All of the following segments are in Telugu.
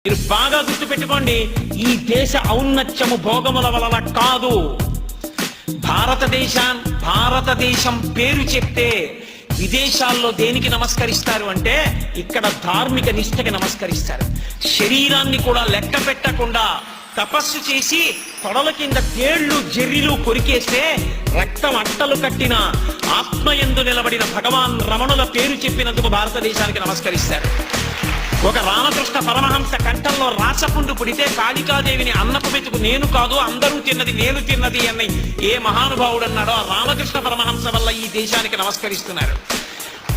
మీరు బాగా గుర్తుపెట్టుకోండి, ఈ దేశ ఔన్నత్యము భోగముల వలన కాదు. భారతదేశం పేరు చెప్తే విదేశాల్లో దేనికి నమస్కరిస్తారు అంటే ఇక్కడ ధార్మిక నిష్ఠకి నమస్కరిస్తారు. శరీరాన్ని కూడా లెక్క పెట్టకుండా తపస్సు చేసి తొడల కింద తేళ్లు జెర్రిలు కొరికేస్తే రక్తం అట్టలు కట్టిన ఆత్మయందు నిలబడిన భగవాన్ రమణుల పేరు చెప్పినందుకు భారతదేశానికి నమస్కరిస్తారు. ఒక రామకృష్ణ పరమహంస కంఠంలో రాసపుండు పుడితే కాళికాదేవిని అన్నపు మెతుకు నేను కాదు అందరూ తిన్నది నేను తిన్నది అని ఏ మహానుభావుడు అన్నాడో ఆ రామకృష్ణ పరమహంస వల్ల ఈ దేశానికి నమస్కరిస్తున్నారు.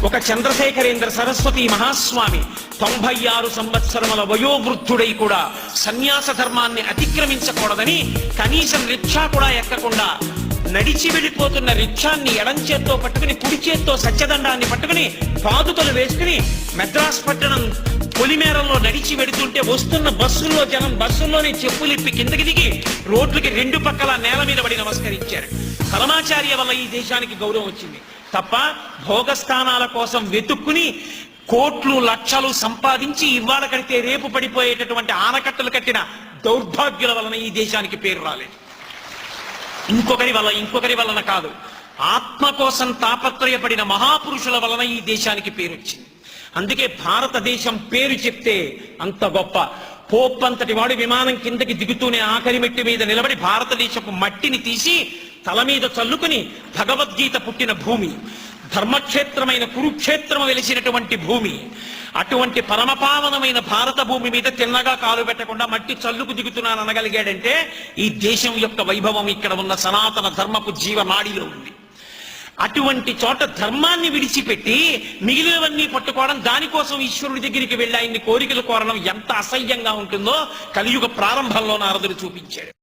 ఒక చంద్రశేఖరేంద్ర సరస్వతి మహాస్వామి 96 సంవత్సరముల వయోవృద్ధుడై కూడా సన్యాస ధర్మాన్ని అతిక్రమించకూడదని కనీసం రిక్షా కూడా ఎక్కకుండా నడిచి వెళ్ళిపోతున్న రిక్షాన్ని ఎడం చేత్తో పట్టుకుని కుడి చేత్తో సత్యదండాన్ని పట్టుకుని పాదుకలు వేసుకుని మెద్రాస్ పట్టణం పొలిమేరల్లో నడిచి వెడుతుంటే వస్తున్న బస్సుల్లో జనం బస్సుల్లోనే చెప్పులిప్పి కిందకి దిగి రోడ్లకి రెండు పక్కల నేల మీద పడి నమస్కరించారు. పరమాచార్య వల్ల ఈ దేశానికి గౌరవం వచ్చింది తప్ప భోగస్థానాల కోసం వెతుక్కుని కోట్లు లక్షలు సంపాదించి ఇవాళ కడితే రేపు పడిపోయేటటువంటి ఆనకట్టలు కట్టిన దౌర్భాగ్యుల వలన ఈ దేశానికి పేరు రాలేదు. ఇంకొకరి వలన కాదు, ఆత్మ కోసం తాపత్రయపడిన మహాపురుషుల వలన ఈ దేశానికి పేరు వచ్చింది. అందుకే భారతదేశం పేరు చెప్తే అంత గొప్ప. పోప్పంతటి వాడు విమానం కిందకి దిగుతూనే ఆఖరి మెట్టి మీద నిలబడి భారతదేశపు మట్టిని తీసి తల మీద చల్లుకుని భగవద్గీత పుట్టిన భూమి, ధర్మక్షేత్రమైన కురుక్షేత్రము వెలిసినటువంటి భూమి, అటువంటి పరమపావనమైన భారత భూమి మీద తిన్నగా కాలు పెట్టకుండా మట్టి చల్లుకు దిగుతున్నాను అనగలిగాడంటే ఈ దేశం యొక్క వైభవం ఇక్కడ ఉన్న సనాతన ధర్మపు జీవనాడిలో ఉంది. అటువంటి చోట ధర్మాన్ని విడిచిపెట్టి మిగిలినవన్నీ పట్టుకోవడం, దానికోసం ఈశ్వరుడి దగ్గరికి వెళ్ళి ఆయన్ని కోరికలు కోరడం ఎంత అసహ్యంగా ఉంటుందో కలియుగ ప్రారంభంలో నారదుడు చూపించాడు.